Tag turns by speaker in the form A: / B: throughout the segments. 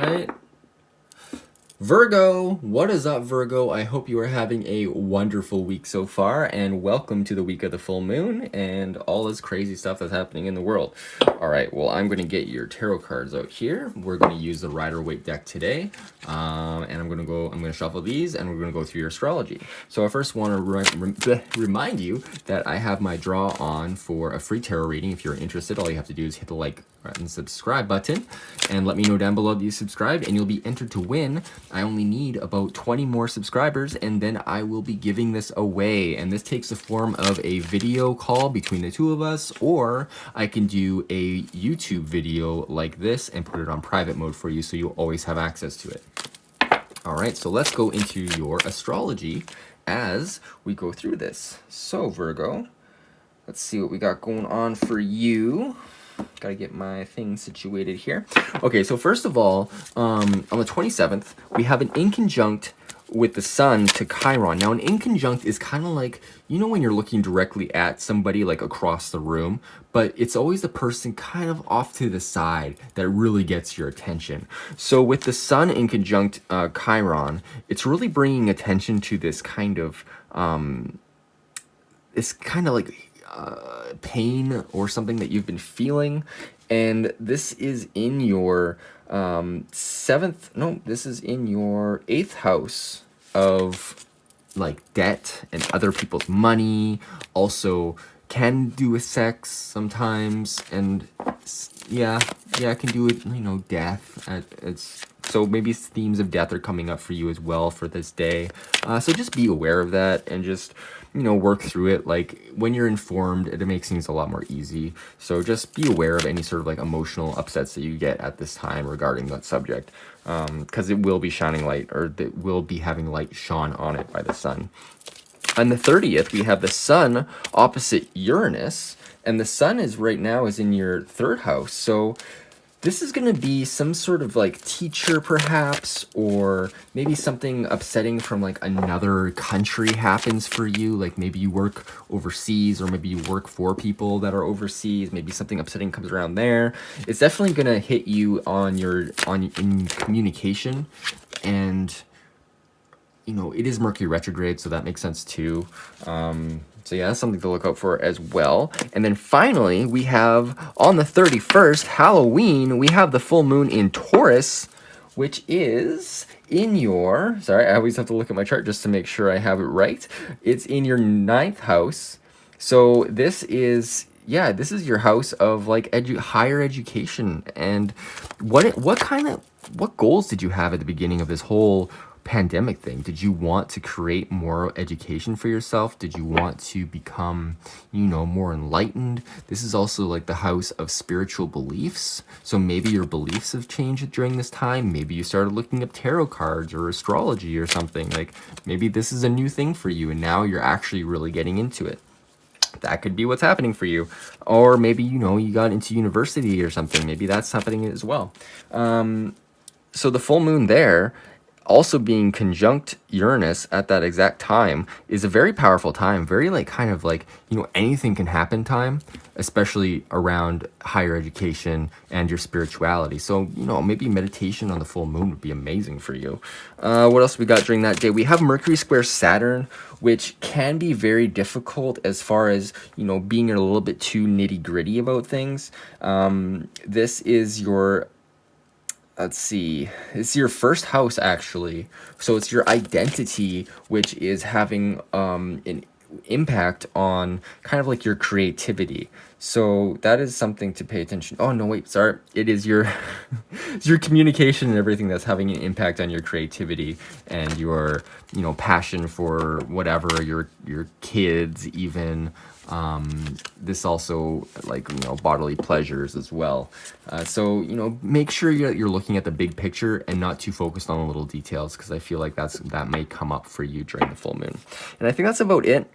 A: right. Virgo, what is up, Virgo? I hope you are having a wonderful week so far, and welcome to the week of the full moon and all this crazy stuff that's happening in the world. All right, well, I'm going to get your tarot cards out here. We're going to use the Rider-Waite deck today, and I'm going to shuffle these, and we're going to go through your astrology. So I first want to remind you that I have my draw on for a free tarot reading. If you're interested, all you have to do is hit the like and subscribe button, and let me know down below that you subscribed, and you'll be entered to win. I only need about 20 more subscribers, and then I will be giving this away. And this takes the form of a video call between the two of us, or I can do a YouTube video like this and put it on private mode for you so you always have access to it. All right, so let's go into your astrology as we go through this. So Virgo, let's see what we got going on for you. Gotta get my thing situated here. Okay, so first of all, on the 27th, we have an inconjunct with the sun to Chiron. Now, an inconjunct is kind of like, you know, when you're looking directly at somebody like across the room, but it's always the person kind of off to the side that really gets your attention. So with the sun in conjunct Chiron, it's really bringing attention to this kind of like pain or something that you've been feeling, and this is in your this is in your 8th house of like debt and other people's money. Also can do with sex sometimes, and yeah, it can do with, you know, death. It's so maybe themes of death are coming up for you as well for this day. So just be aware of that and just, you know, work through it. Like when you're informed, it makes things a lot more easy. So just be aware of any sort of like emotional upsets that you get at this time regarding that subject, because it will be shining light, or it will be having light shone on it by the sun. On the 30th, we have the sun opposite Uranus, and the sun is right now is in your 3rd house. So this is going to be some sort of like teacher perhaps, or maybe something upsetting from like another country happens for you. Like maybe you work overseas, or maybe you work for people that are overseas. Maybe something upsetting comes around there. It's definitely going to hit you in communication, and you know, it is Mercury retrograde, so that makes sense too. So yeah, that's something to look out for as well. And then finally, we have on the 31st, Halloween, we have the full moon in Taurus, which is in your, sorry, I always have to look at my chart just to make sure I have it right. It's in your 9th house. So this is, yeah, this is your house of like higher education. And what goals did you have at the beginning of this whole pandemic thing? Did you want to create more education for yourself? Did you want to become, you know, more enlightened? This is also like the house of spiritual beliefs. So maybe your beliefs have changed during this time. Maybe you started looking up tarot cards or astrology or something. Like maybe this is a new thing for you, and now you're actually really getting into it. That could be what's happening for you. Or maybe, you know, you got into university or something. Maybe that's happening as well. So the full moon there, also being conjunct Uranus at that exact time, is a very powerful time. Very like kind of like, you know, anything can happen time, especially around higher education and your spirituality. So, you know, maybe meditation on the full moon would be amazing for you. What else we got during that day? We have Mercury square Saturn, which can be very difficult as far as, you know, being a little bit too nitty gritty about things. This is your, let's see, it's your 1st house actually. So it's your identity, which is having an impact on kind of like your creativity. So that is something to pay attention. Oh no, wait, sorry. It is your it's your communication and everything that's having an impact on your creativity and your, you know, passion for whatever, your kids even. This also, like, you know, bodily pleasures as well. So, you know, make sure you're looking at the big picture and not too focused on the little details, because I feel like that may come up for you during the full moon. And I think that's about it.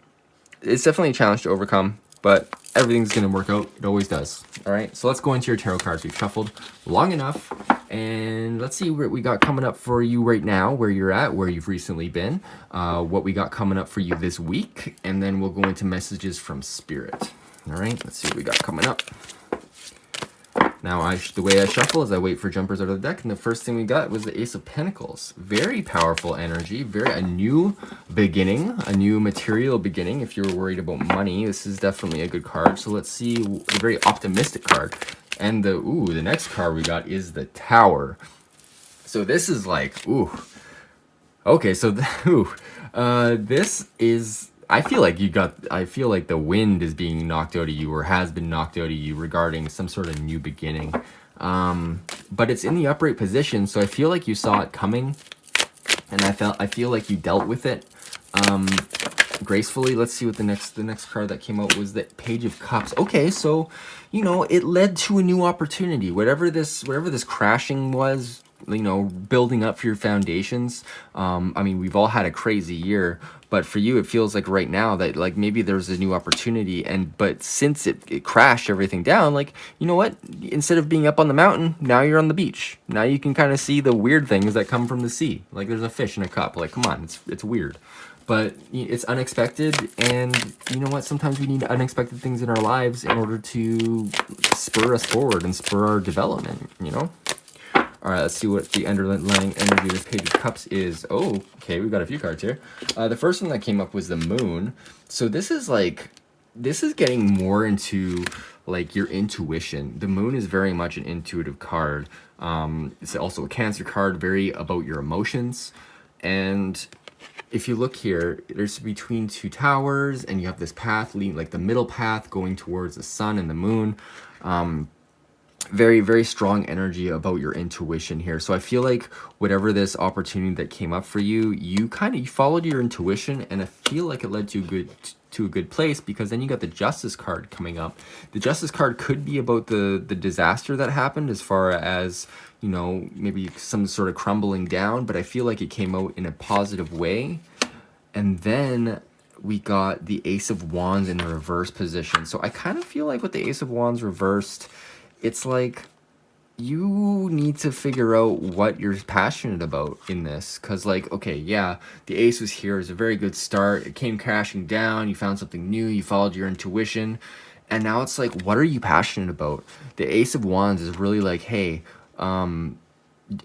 A: It's definitely a challenge to overcome, but everything's going to work out. It always does. All right, so let's go into your tarot cards. We've shuffled long enough, and let's see what we got coming up for you right now, where you're at, where you've recently been, what we got coming up for you this week, and then we'll go into messages from Spirit. All right, let's see what we got coming up. Now, the way I shuffle is I wait for jumpers out of the deck, and the first thing we got was the Ace of Pentacles. Very powerful energy, a new beginning, a new material beginning. If you're worried about money, this is definitely a good card. So let's see, a very optimistic card. And the next card we got is the Tower. So this is like, okay, so this is, I feel like the wind is being knocked out of you, or has been knocked out of you, regarding some sort of new beginning. But it's in the upright position, so I feel like you saw it coming, and I feel like you dealt with it gracefully. Let's see what the next card that came out was the Page of Cups. Okay, so it led to a new opportunity. Whatever this crashing was, building up for your foundations. I mean, we've all had a crazy year, but for you, it feels like right now that like maybe there's a new opportunity, but since it crashed everything down, like, you know what? Instead of being up on the mountain, now you're on the beach. Now you can kind of see the weird things that come from the sea. Like there's a fish in a cup. Like, come on, it's weird. But it's unexpected, and you know what? Sometimes we need unexpected things in our lives in order to spur us forward and spur our development, All right, let's see what the underlying energy of this Page of Cups is. Oh, okay, we've got a few cards here. The first one that came up was the Moon. So this is getting more into like your intuition. The Moon is very much an intuitive card. It's also a Cancer card, very about your emotions. And if you look here, there's between two towers, and you have this path leading, like the middle path going towards the sun and the moon. Very, very strong energy about your intuition here. So I feel like whatever this opportunity that came up for you, you followed your intuition, and I feel like it led to a good place, because then you got the Justice card coming up. The Justice card could be about the disaster that happened, as far as maybe some sort of crumbling down, but I feel like it came out in a positive way. And then we got the Ace of Wands in the reverse position. So I kind of feel like with the Ace of Wands reversed, it's like you need to figure out what you're passionate about in this. Because, like, okay, yeah, the Ace was here. It's a very good start. It came crashing down. You found something new. You followed your intuition. And now it's like, what are you passionate about? The Ace of Wands is really like, hey,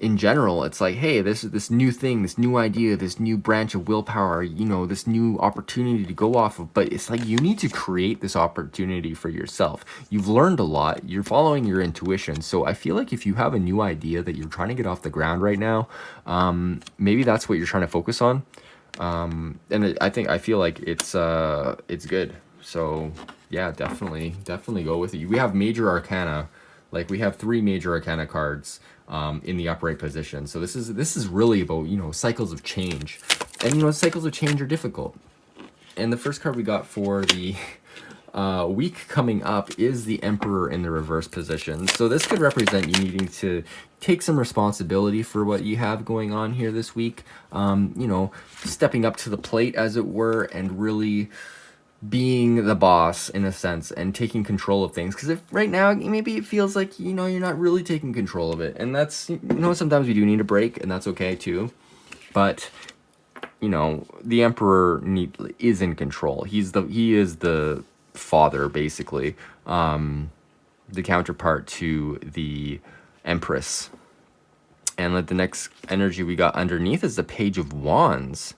A: in general, it's like, hey, this new thing, this new idea, this new branch of willpower, this new opportunity to go off of. But it's like you need to create this opportunity for yourself. You've learned a lot. You're following your intuition. So I feel like if you have a new idea that you're trying to get off the ground right now, maybe that's what you're trying to focus on. And I feel like it's good. So yeah, definitely go with it. We have major arcana. Like, we have 3 major arcana cards in the upright position. So this is really about, cycles of change. And, cycles of change are difficult. And the first card we got for the week coming up is the Emperor in the reverse position. So this could represent you needing to take some responsibility for what you have going on here this week. Stepping up to the plate, as it were, and really being the boss in a sense, and taking control of things. Because if right now maybe it feels like you're not really taking control of it, and that's sometimes we do need a break, and that's okay too. But the Emperor is in control. He is the father, basically, the counterpart to the Empress. And the next energy we got underneath is the Page of Wands.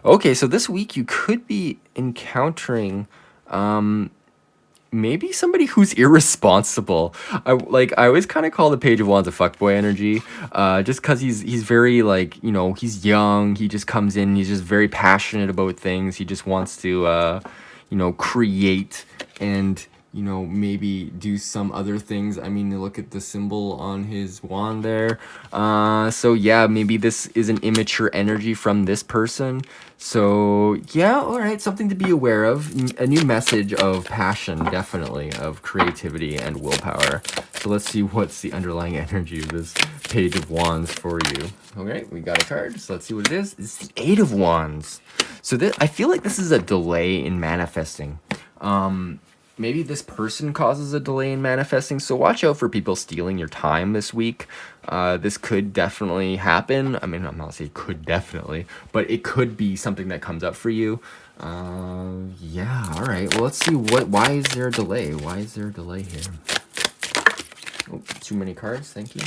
A: Okay, so this week you could be encountering maybe somebody who's irresponsible. I always kind of call the Page of Wands a fuckboy energy, just because he's very, like, he's young. He just comes in. He's just very passionate about things. He just wants to create and maybe do some other things. I mean, look at the symbol on his wand there. So yeah, maybe this is an immature energy from this person. So yeah, all right, something to be aware of. A new message of passion, definitely, of creativity and willpower. So let's see what's the underlying energy of this Page of Wands for you. All right, we got a card, so let's see what it is. It's the Eight of Wands. So I feel like this is a delay in manifesting. Maybe this person causes a delay in manifesting, so watch out for people stealing your time this week. This could definitely happen. I mean, I'm not saying could definitely, but it could be something that comes up for you. Yeah, all right. Well, let's see why is there a delay? Why is there a delay here? Oh, too many cards. Thank you.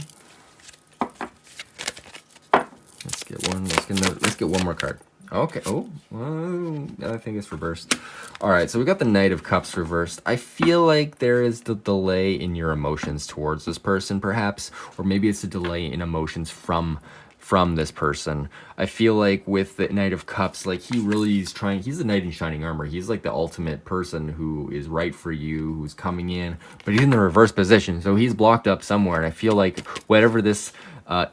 A: Let's get one. Let's get one more card. Okay. Oh, I think it's reversed. All right. So we got the Knight of Cups reversed. I feel like there is the delay in your emotions towards this person, perhaps, or maybe it's a delay in emotions from this person. I feel like with the Knight of Cups, like he really is trying. He's the knight in shining armor. He's like the ultimate person who is right for you, who's coming in, but he's in the reverse position, so he's blocked up somewhere. And I feel like whatever this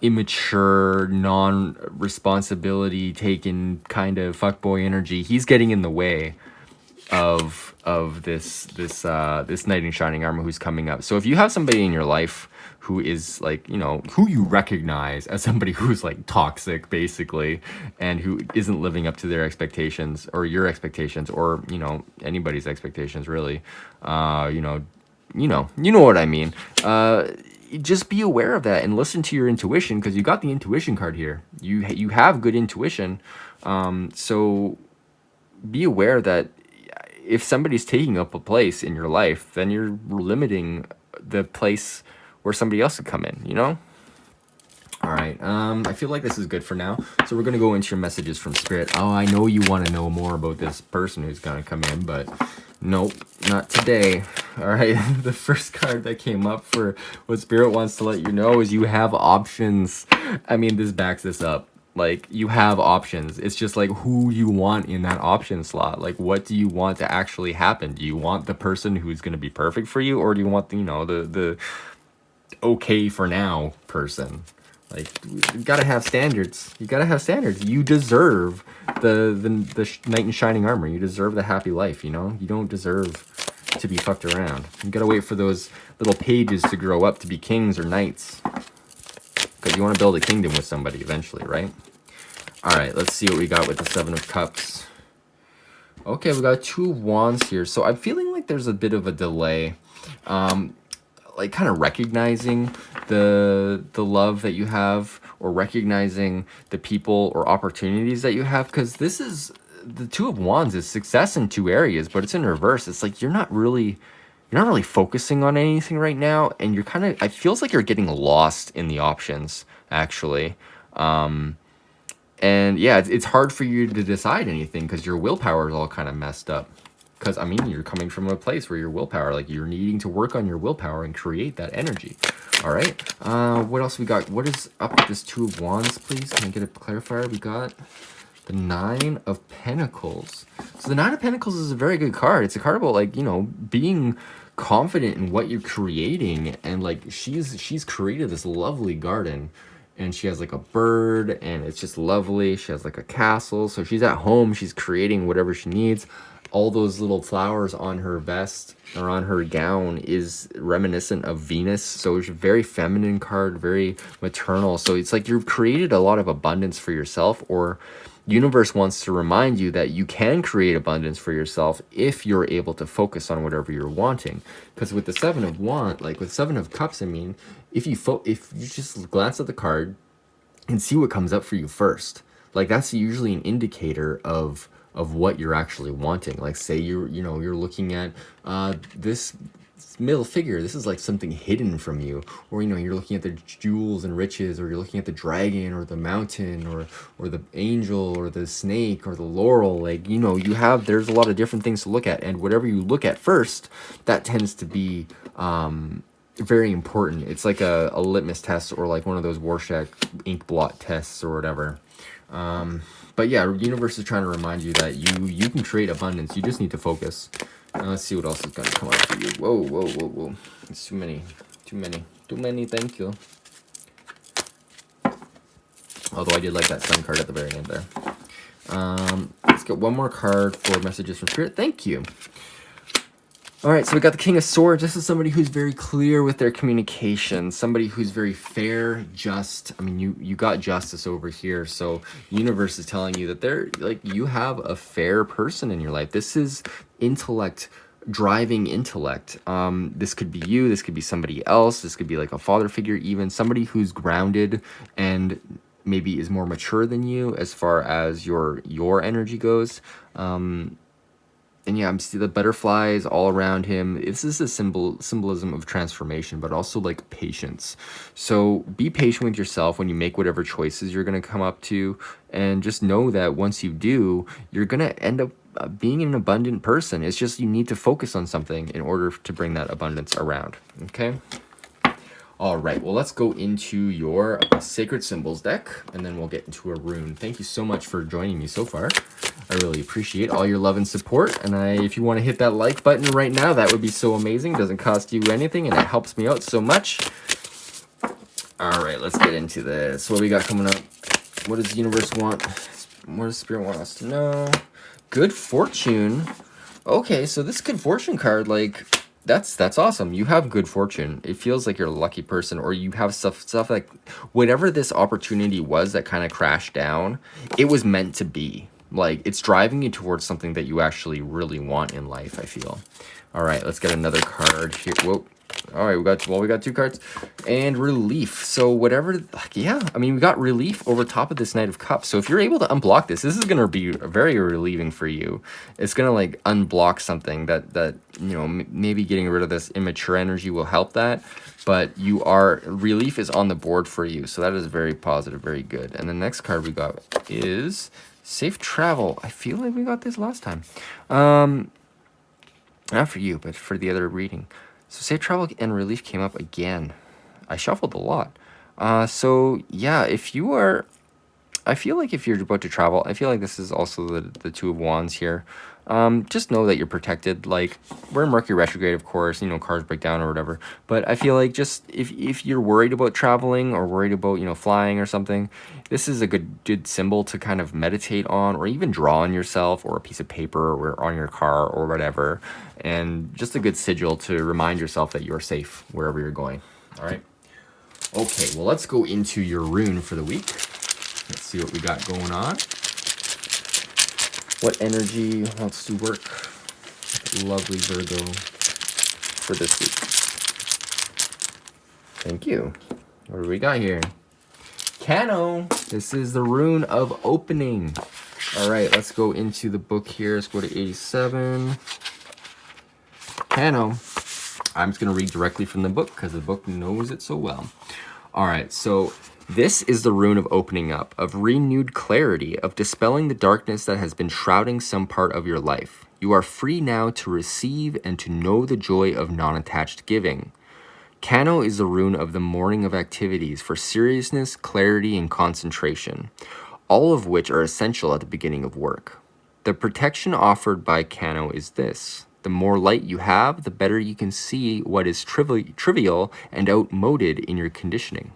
A: immature, non-responsibility taken kind of fuckboy energy, he's getting in the way of this knight in shining armor who's coming up. So if you have somebody in your life who is like, you know, who you recognize as somebody who's like toxic basically, and who isn't living up to their expectations or your expectations, or, you know, anybody's expectations really, you know what I mean. Just be aware of that and listen to your intuition, because you got the intuition card here. You have good intuition, so be aware that if somebody's taking up a place in your life, then you're limiting the place where somebody else could come in, you know? All right, I feel like this is good for now. So we're going to go into your messages from Spirit. Oh, I know you want to know more about this person who's going to come in, but nope, not today. All right, the first card that came up for what Spirit wants to let you know is you have options. I mean, this backs this up. Like, you have options. It's just like who you want in that option slot. Like, what do you want to actually happen? Do you want the person who's going to be perfect for you, or do you want, you know, the okay for now person? Like, you gotta have standards. You gotta have standards. You deserve the knight in shining armor. You deserve the happy life, you know? You don't deserve to be fucked around. You gotta wait for those little pages to grow up to be kings or knights. Because you want to build a kingdom with somebody eventually, right? Alright, let's see what we got with the Seven of Cups. Okay, we got Two of Wands here. So I'm feeling like there's a bit of a delay. Like kind of recognizing the love that you have, or recognizing the people or opportunities that you have, because this is the Two of Wands is success in two areas, but it's in reverse. It's like you're not really focusing on anything right now, and you're kind of, it feels like you're getting lost in the options actually. And yeah, it's hard for you to decide anything because your willpower is all kind of messed up. Because, I mean, you're coming from a place where your willpower, like, you're needing to work on your willpower and create that energy. All right. What else we got? What is up with this Two of Wands, please? Can I get a clarifier? We got the Nine of Pentacles. So the Nine of Pentacles is a very good card. It's a card about, like, you know, being confident in what you're creating. And, like, she's created this lovely garden. And she has like a bird, and it's just lovely. She has like a castle. So she's at home. She's creating whatever she needs. All those little flowers on her vest or on her gown is reminiscent of Venus. So it's a very feminine card, very maternal. So it's like you've created a lot of abundance for yourself, or universe wants to remind you that you can create abundance for yourself if you're able to focus on whatever you're wanting. Because with the Seven of Wands, like with Seven of Cups, I mean, if you just glance at the card and see what comes up for you first, like that's usually an indicator of what you're actually wanting. Like, say you're looking at this middle figure. This is like something hidden from you, or you're looking at the jewels and riches, or you're looking at the dragon or the mountain or the angel or the snake or the laurel. Like, there's a lot of different things to look at, and whatever you look at first, that tends to be very important. It's like a litmus test, or like one of those Rorschach ink blot tests or whatever. But yeah, universe is trying to remind you that you can create abundance. You just need to focus. Let's see what else is going to come up for you. Whoa. It's too many. Thank you. Although I did like that sun card at the very end there. Let's get one more card for messages from Spirit. Thank you. All right, so we got the King of Swords. This is somebody who's very clear with their communication, somebody who's very fair, just. I mean, you got justice over here, so universe is telling you that you have a fair person in your life. This is intellect, driving intellect. This could be you, this could be somebody else, this could be like a father figure, even somebody who's grounded and maybe is more mature than you as far as your energy goes. And yeah, I'm seeing the butterflies all around him. This is a symbolism of transformation, but also like patience. So be patient with yourself when you make whatever choices you're going to come up to, and just know that once you do, you're going to end up being an abundant person. It's just you need to focus on something in order to bring that abundance around. Okay. All right, well, let's go into your Sacred Symbols deck, and then we'll get into a rune. Thank you so much for joining me so far. I really appreciate all your love and support, and if you want to hit that like button right now, that would be so amazing. It doesn't cost you anything, and it helps me out so much. All right, let's get into this. What do we got coming up? What does the universe want? What does Spirit want us to know? Good fortune. Okay, so this good fortune card, like... That's awesome. You have good fortune. It feels like you're a lucky person, or you have stuff like whatever this opportunity was that kind of crashed down, it was meant to be. Like, it's driving you towards something that you actually really want in life, I feel. All right, let's get another card here. Whoa. All right, we got 2 cards. And relief. So whatever, like, yeah, I mean, we got relief over top of this Knight of Cups. So if you're able to unblock this is going to be very relieving for you. It's going to, like, unblock something that you know, maybe getting rid of this immature energy will help that. But relief is on the board for you. So that is very positive, very good. And the next card we got is safe travel. I feel like we got this last time. Not for you, but for the other reading. So safe travel and relief came up again. I shuffled a lot. So yeah, if you are, I feel like if you're about to travel, I feel like this is also the 2 of Wands here. Just know that you're protected. Like, we're in Mercury retrograde, of course, you know, cars break down or whatever. But I feel like just if you're worried about traveling or worried about, you know, flying or something, this is a good symbol to kind of meditate on, or even draw on yourself or a piece of paper or on your car or whatever. And just a good sigil to remind yourself that you're safe wherever you're going. All right. Okay, well, let's go into your rune for the week. Let's see what we got going on. What energy wants to work? Lovely Virgo for this week. Thank you. What do we got here? Cano. This is the rune of opening. All right, let's go into the book here. Let's go to 87. Cano. I'm just going to read directly from the book because the book knows it so well. All right, so this is the rune of opening up, of renewed clarity, of dispelling the darkness that has been shrouding some part of your life. You are free now to receive and to know the joy of non-attached giving. Cano is the rune of the morning of activities for seriousness, clarity, and concentration, all of which are essential at the beginning of work. The protection offered by Cano is this: the more light you have, the better you can see what is trivial and outmoded in your conditioning.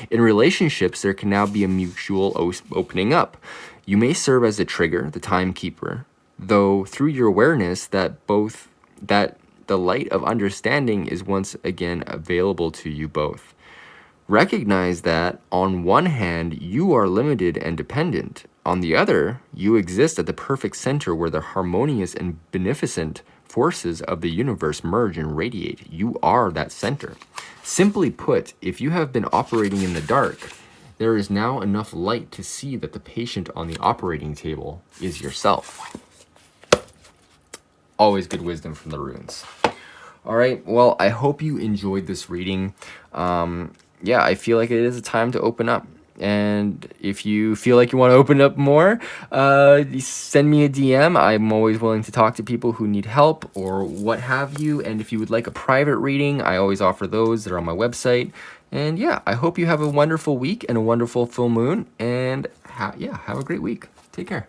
A: In relationships, there can now be a mutual opening up. You may serve as a trigger, the timekeeper, though through your awareness that the light of understanding is once again available to you both. Recognize that, on one hand, you are limited and dependent. On the other, you exist at the perfect center where the harmonious and beneficent forces of the universe merge and radiate. You are that center. Simply put, if you have been operating in the dark, there is now enough light to see that the patient on the operating table is yourself. Always good wisdom from the runes. All right, well, I hope you enjoyed this reading. Yeah, I feel like it is a time to open up. And if you feel like you want to open up more, send me a DM. I'm always willing to talk to people who need help or what have you. And if you would like a private reading, I always offer those. That are on my website. And yeah, I hope you have a wonderful week and a wonderful full moon. And have a great week. Take care.